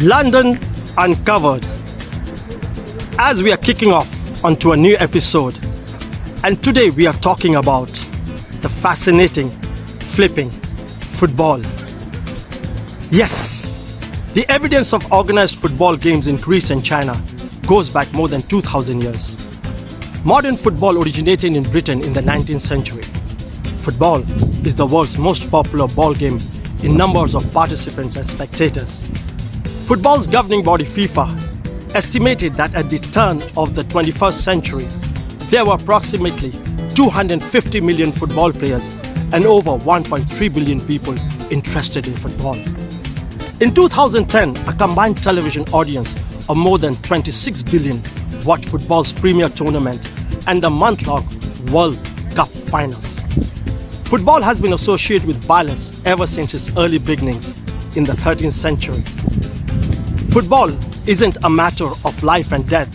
London Uncovered. As we are kicking off onto a new episode, and today we are talking about the fascinating, flipping football. Yes, the evidence of organized football games in Greece and China goes back more than 2,000 years. Modern football originated in Britain in the 19th century. Football is the world's most popular ball game in numbers of participants and spectators. Football's governing body, FIFA, estimated that at the turn of the 21st century, there were approximately 250 million football players and over 1.3 billion people interested in football. In 2010, a combined television audience of more than 26 billion watched football's premier tournament and the month-long World Cup finals. Football has been associated with violence ever since its early beginnings in the 13th century. Football isn't a matter of life and death.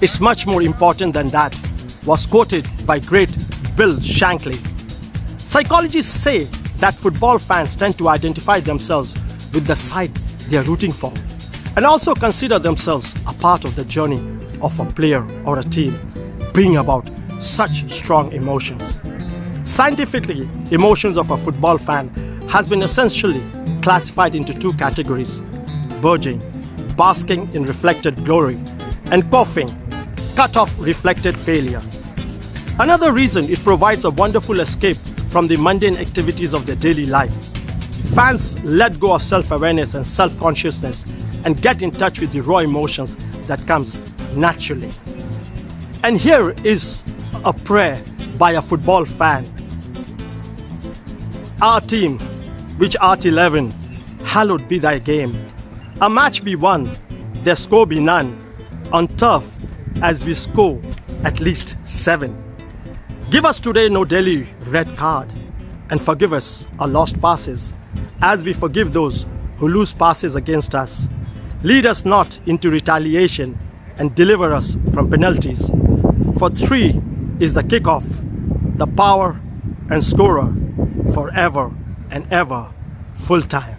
It's much more important than that, was quoted by great Bill Shankly. Psychologists say that football fans tend to identify themselves with the side they are rooting for and also consider themselves a part of the journey of a player or a team, bringing about such strong emotions. Scientifically, emotions of a football fan has been essentially classified into two categories: verging, basking in reflected glory, and coughing, cut off reflected failure. Another reason it provides a wonderful escape from the mundane activities of their daily life. Fans let go of self-awareness and self-consciousness and get in touch with the raw emotions that comes naturally. And here is a prayer by a football fan. Our team, which art 11, hallowed be thy game. A match be won, their score be none, on turf as we score at least 7. Give us today no daily red card, and forgive us our lost passes, as we forgive those who lose passes against us. Lead us not into retaliation, and deliver us from penalties. For 3 is the kickoff, the power and scorer, forever and ever, full time.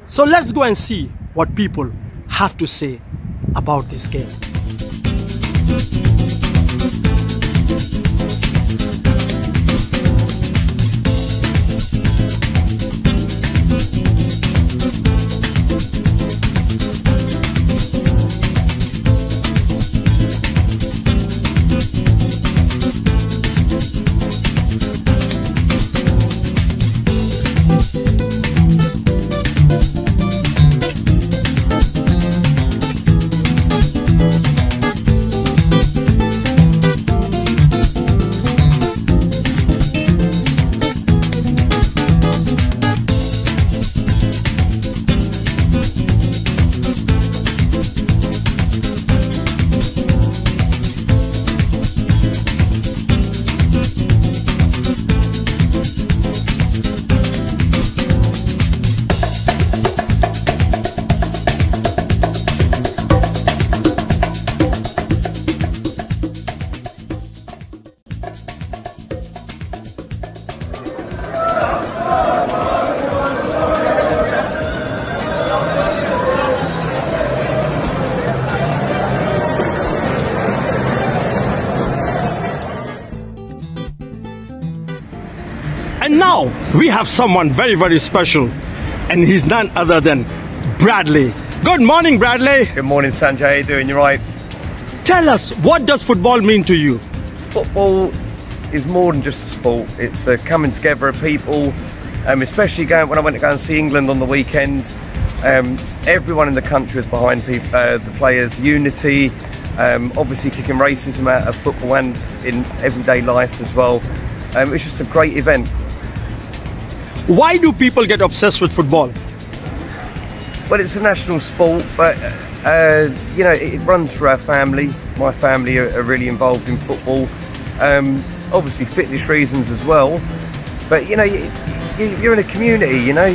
So let's go and see what people have to say about this game. we have someone very, very special, and he's none other than Bradley. Good morning, Bradley. Good morning, Sanjay. How you doing? You right? Tell us, what does football mean to you? Football is more than just a sport. It's a coming together of people, especially when I went to go and see England on the weekend. Everyone in the country was behind the players. Unity, obviously kicking racism out of football and in everyday life as well. It's just a great event. Why do people get obsessed with football? Well, it's a national sport, but you know, it runs through our family. My family are really involved in football. Obviously fitness reasons as well. But you know, you're in a community. You know,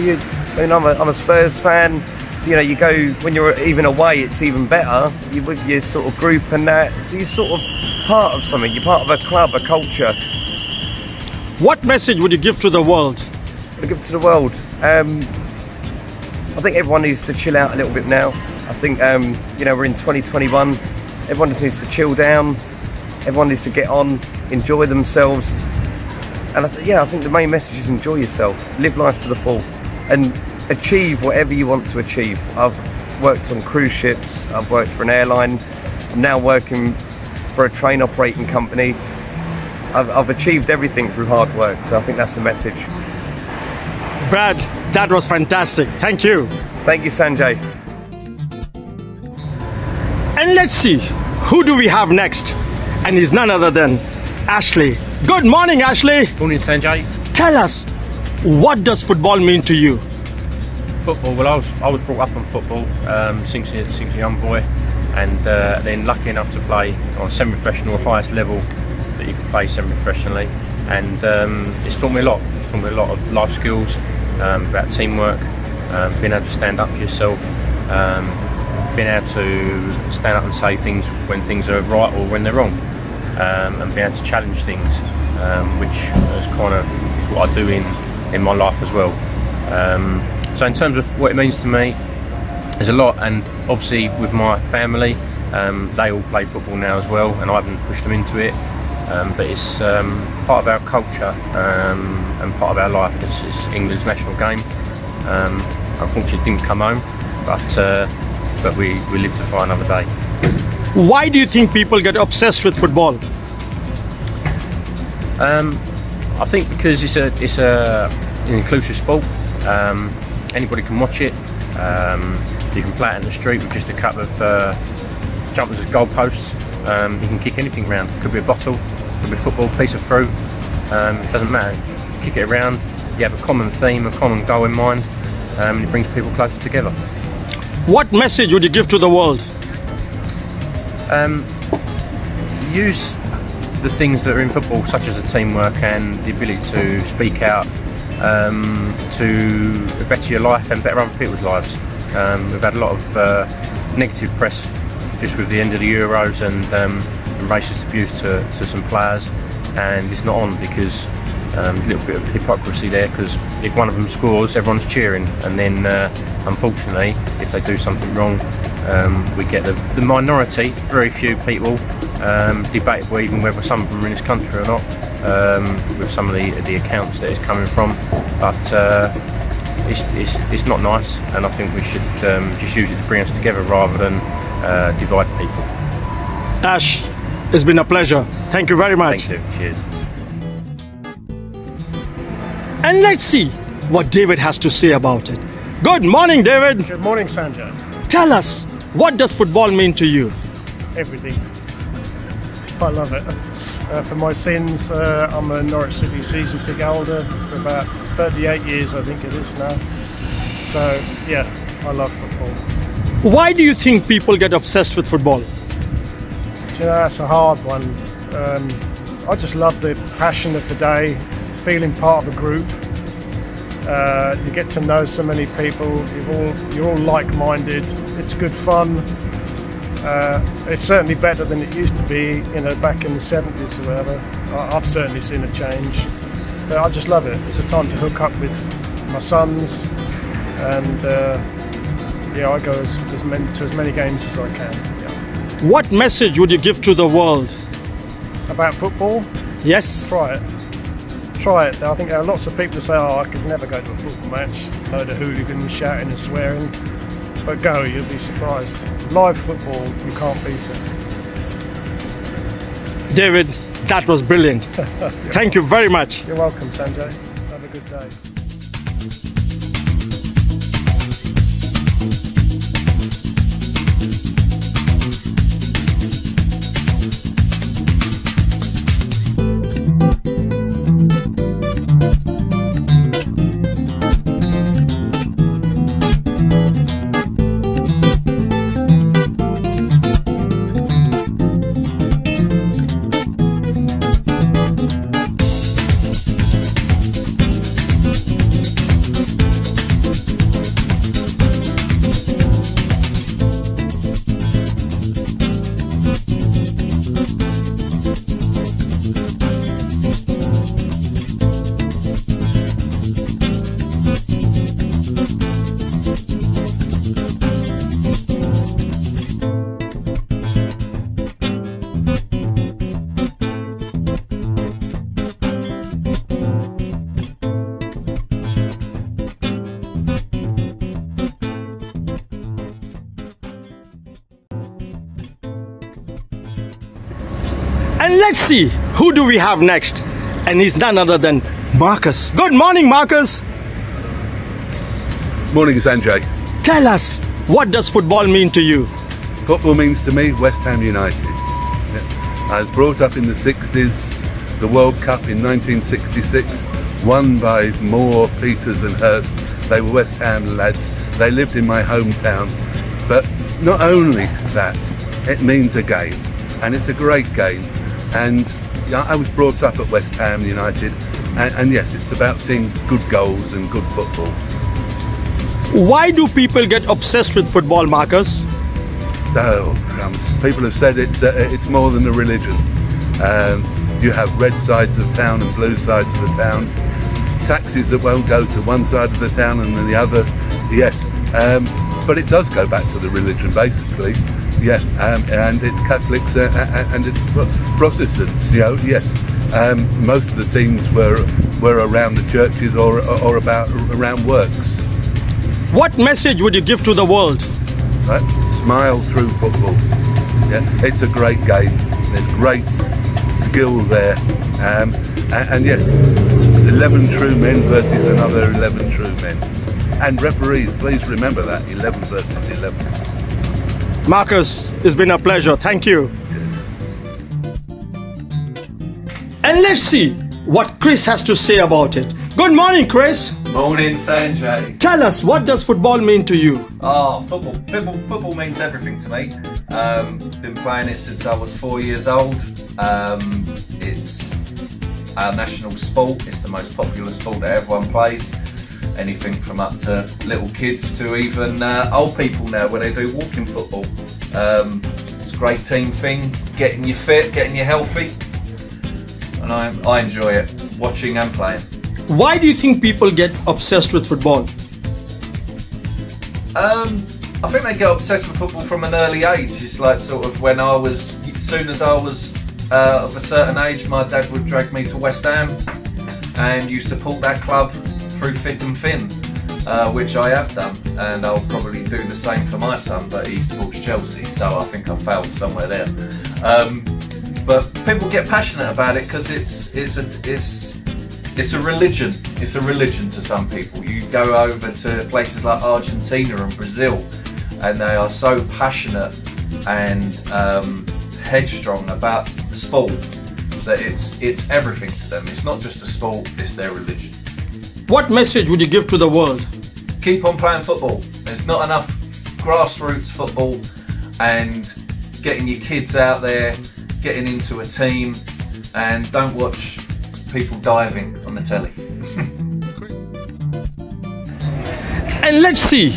I'm a Spurs fan. So you know, you go when you're even away, it's even better. You're with your sort of group and that. So you're sort of part of something. You're part of a club, a culture. What message would you give to the world? I give to the world. I think everyone needs to chill out a little bit now. I think you know, we're in 2021. Everyone just needs to chill down. Everyone needs to get on, enjoy themselves. And I think the main message is enjoy yourself, live life to the full, and achieve whatever you want to achieve. I've worked on cruise ships. I've worked for an airline. I'm now working for a train operating company. I've achieved everything through hard work. So I think that's the message. Brad, that was fantastic. Thank you. Thank you, Sanjay. And let's see, who do we have next? And he's none other than Ashley. Good morning, Ashley. Morning, Sanjay. Tell us, what does football mean to you? Football, well, I was brought up on football since a young boy, and then lucky enough to play on semi-professional, highest level that you can play semi-professionally. And it's taught me a lot. It's taught me a lot of life skills, about teamwork, being able to stand up for yourself, being able to stand up and say things when things are right or when they're wrong, and being able to challenge things, which is kind of what I do in my life as well. So in terms of what it means to me, there's a lot, and obviously with my family, they all play football now as well, and I haven't pushed them into it. But it's part of our culture and part of our life. This is England's national game. Unfortunately, it didn't come home, but we live to fight another day. Why do you think people get obsessed with football? I think because it's an inclusive sport. Anybody can watch it. You can play it in the street with just a couple of jumpers as goalposts. You can kick anything around. Could be a bottle, could be a football, piece of fruit. It doesn't matter. Kick it around. You have a common theme, a common goal in mind, and it brings people closer together. What message would you give to the world? Use the things that are in football, such as the teamwork and the ability to speak out, to better your life and better other people's lives. We've had a lot of negative press just with the end of the Euros and racist abuse to some players, and it's not on because a little bit of hypocrisy there, because if one of them scores, everyone's cheering, and then unfortunately if they do something wrong, we get the minority, very few people, debatable even whether some of them are in this country or not, with some of the accounts that it's coming from, but it's not nice, and I think we should just use it to bring us together rather than divide people. Ash, it's been a pleasure. Thank you very much. Thank you. Cheers. And let's see what David has to say about it. Good morning, David. Good morning, Sanjay. Tell us, what does football mean to you? Everything. I love it. For my sins, I'm a Norwich City season ticket holder for about 38 years, I think it is now. So, yeah, I love football. Why do you think people get obsessed with football? You know, that's a hard one. I just love the passion of the day, feeling part of a group. You get to know so many people. You're all like-minded. It's good fun. It's certainly better than it used to be, you know, back in the 70s or whatever. I've certainly seen a change. But I just love it. It's a time to hook up with my sons, and yeah, I go to as many games as I can. Yeah. What message would you give to the world? About football? Yes. Try it. try it. I think there are lots of people who say, oh, I could never go to a football match. Heard the hooligans shouting and swearing. But go, you'll be surprised. Live football, you can't beat it. David, that was brilliant. Thank you very much. You're welcome, Sanjay. Have a good day. And let's see, who do we have next? And he's none other than Marcus. Good morning, Marcus. Morning, Sanjay. Tell us, what does football mean to you? Football means to me West Ham United. I was brought up in the 60s, the World Cup in 1966, won by Moore, Peters and Hurst. They were West Ham lads. They lived in my hometown. But not only that, it means a game. And it's a great game. And I was brought up at West Ham United. And yes, it's about seeing good goals and good football. Why do people get obsessed with football, Marcus? People have said it's more than a religion. You have red sides of town and blue sides of the town. Taxis that won't go to one side of the town and then the other. Yes, but it does go back to the religion, basically. Yeah, and it's Catholics and it's Protestants. You know, yes. Most of the teams were around the churches or around works. What message would you give to the world? Right? Smile through football. Yeah, it's a great game. There's great skill there, and yes, 11 true men versus another 11 true men. And referees, please remember that, 11 versus 11. Marcus, it's been a pleasure. Thank you. Cheers. And let's see what Chris has to say about it. Good morning, Chris. Morning, Sanjay. Tell us, what does football mean to you? Oh, football means everything to me. Been playing it since I was 4 years old. It's our national sport. It's the most popular sport that everyone plays. Anything from up to little kids to even old people now where they do walking football. It's a great team thing, getting you fit, getting you healthy. And I enjoy it, watching and playing. Why do you think people get obsessed with football? I think they get obsessed with football from an early age. It's like sort of when I was, as soon as I was of a certain age, my dad would drag me to West Ham and you support that club through thick and thin, which I have done, and I'll probably do the same for my son, but he supports Chelsea, so I think I failed somewhere there. But people get passionate about it because it's a religion. It's a religion to some people. You go over to places like Argentina and Brazil, and they are so passionate and headstrong about the sport that it's everything to them. It's not just a sport, it's their religion. What message would you give to the world? Keep on playing football. There's not enough grassroots football, and getting your kids out there, getting into a team, and don't watch people diving on the telly. And let's see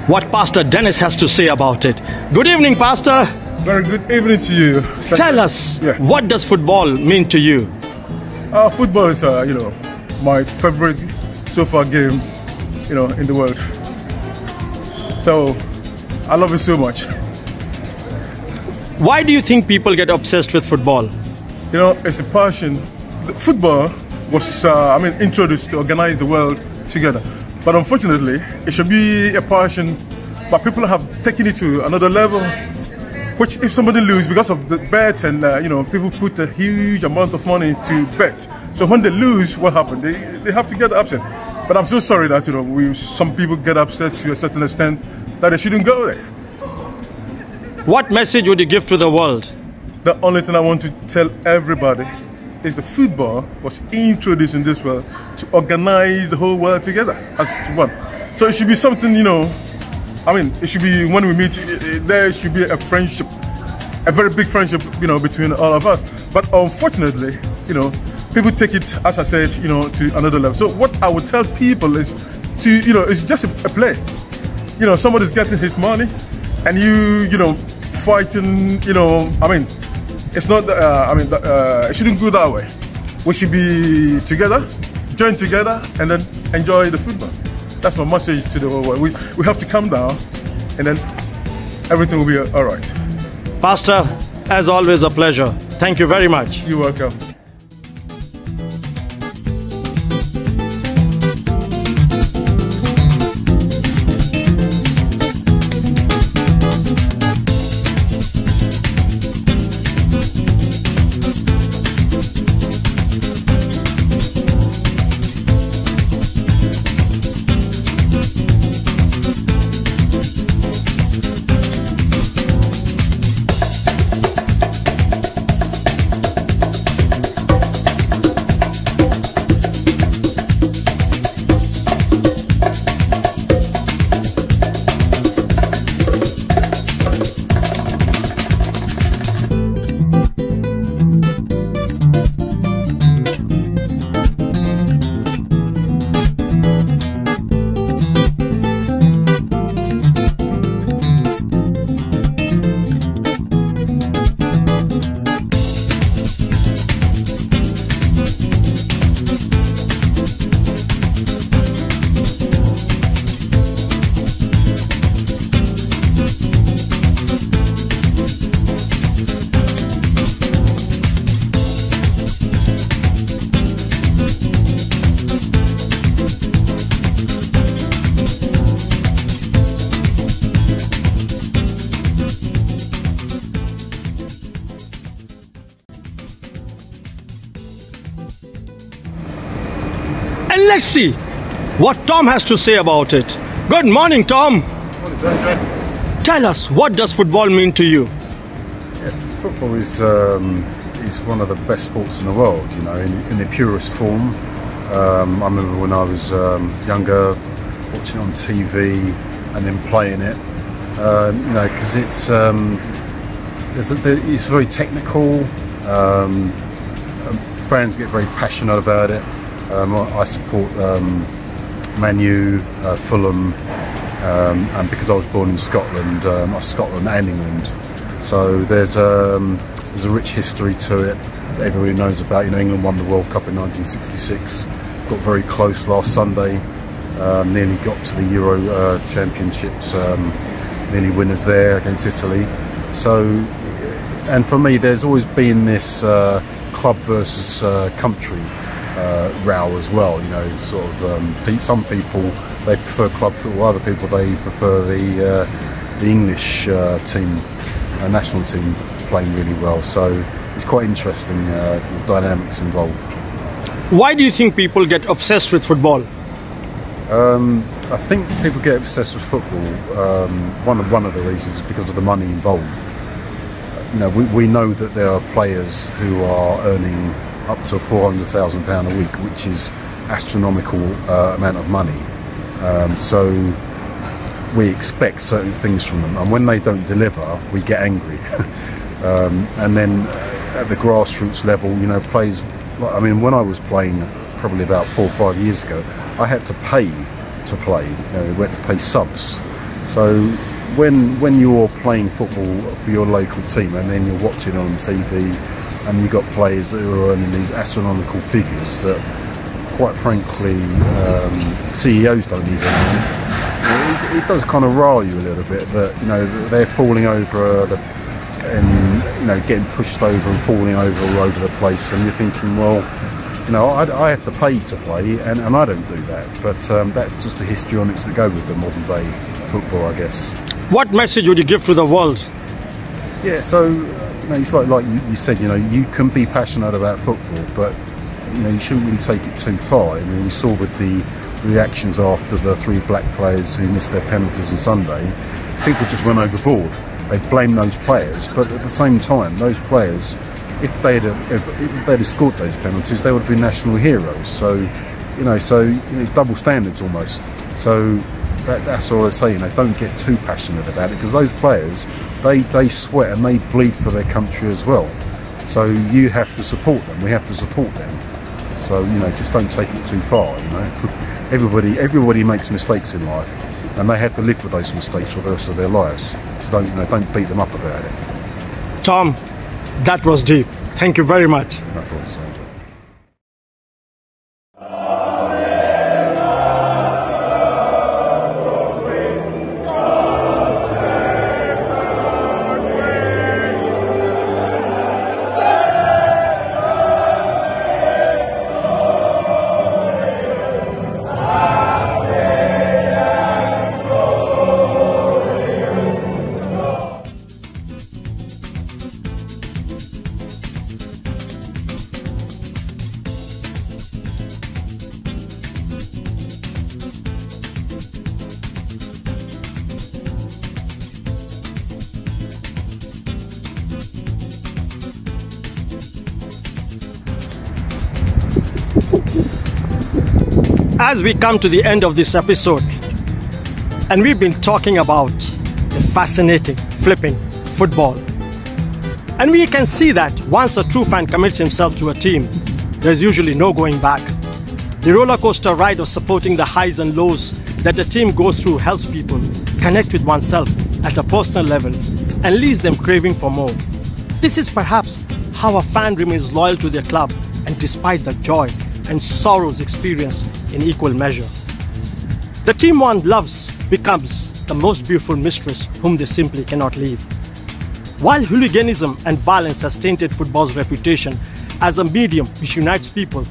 what Pastor Dennis has to say about it. Good evening, Pastor. Very good evening to you. Tell us, what does football mean to you? Football is, my favorite so far game, in the world. So, I love it so much. Why do you think people get obsessed with football? It's a passion. Football, was, introduced to organize the world together. But unfortunately, it should be a passion, but people have taken it to another level, which if somebody loses because of the bet and, people put a huge amount of money to bet. So when they lose, what happens? They have to get upset. But I'm so sorry that, some people get upset to a certain extent that they shouldn't go there. What message would you give to the world? The only thing I want to tell everybody is that football was introduced in this world to organize the whole world together as one. So it should be something, it should be when we meet, there should be a friendship, a very big friendship, between all of us. But unfortunately, people take it, as I said, to another level. So what I would tell people is it's just a play. Somebody's getting his money and fighting, it's not, it shouldn't go that way. We should be together, join together, and then enjoy the football. That's my message to the whole world. We have to calm down, and then everything will be all right. Pastor, as always, a pleasure. Thank you very much. You're welcome. And let's see what Tom has to say about it. Good morning, Tom. Morning, Sanjay. Tell us, what does football mean to you? Yeah, football is one of the best sports in the world, in the purest form. I remember when I was younger, watching it on TV and then playing it, because it's very technical. Fans get very passionate about it. I support Man U, Fulham, and because I was born in Scotland, Scotland and England, so there's a rich history to it that everybody knows about. England won the World Cup in 1966, got very close last Sunday, nearly got to the Euro Championships, nearly winners there against Italy. So, and for me, there's always been this club versus country row as well. Some people they prefer club football, other people they prefer the English team, national team playing really well. So it's quite interesting, the dynamics involved. Why do you think people get obsessed with football? I think people get obsessed with football. One of the reasons is because of the money involved. We know that there are players who are earning up to £400,000 a week, which is astronomical amount of money. So we expect certain things from them, and when they don't deliver, we get angry. And then at the grassroots level, players. When I was playing, probably about 4 or 5 years ago, I had to pay to play. We had to pay subs. So when you're playing football for your local team, and then you're watching on TV, and you've got players that are earning these astronomical figures that, quite frankly, CEOs don't even know. It does kind of rile you a little bit that they're falling over and getting pushed over and falling over all over the place, and you're thinking, well, You know, I have to pay to play, and I don't do that. But that's just the histrionics that go with the modern day football, I guess. What message would you give to the world? Yeah, so you know, it's like you said, you know, you can be passionate about football, but you know, you shouldn't really take it too far. I mean, we saw with the reactions after the 3 black players who missed their penalties on Sunday, people just went overboard. They blamed those players, but at the same time, those players, if they'd scored those penalties, they would have been national heroes. So, you know, it's double standards almost. So that's all I say. You know, don't get too passionate about it, because those players, they sweat and they bleed for their country as well. So you have to support them. We have to support them. So, you know, just don't take it too far. You know, everybody makes mistakes in life, and they have to live with those mistakes for the rest of their lives. So don't beat them up about it. Tom, that was deep. Thank you very much. No problem, Sanjay. As we come to the end of this episode, and we've been talking about the fascinating, flipping football, and we can see that once a true fan commits himself to a team, there's usually no going back. The roller coaster ride of supporting the highs and lows that the team goes through helps people connect with oneself at a personal level and leaves them craving for more. This is perhaps how a fan remains loyal to their club, and despite the joy and sorrows experienced in equal measure. The team one loves becomes the most beautiful mistress whom they simply cannot leave. While hooliganism and violence has tainted football's reputation as a medium which unites people,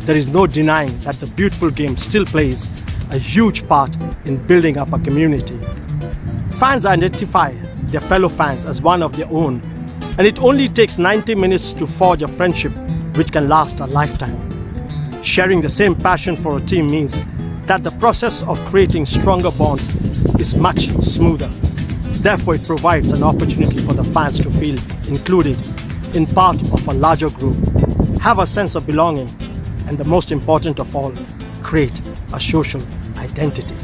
there is no denying that the beautiful game still plays a huge part in building up a community. Fans identify their fellow fans as one of their own, and it only takes 90 minutes to forge a friendship which can last a lifetime. Sharing the same passion for a team means that the process of creating stronger bonds is much smoother. Therefore, it provides an opportunity for the fans to feel included in part of a larger group, have a sense of belonging, and the most important of all, create a social identity.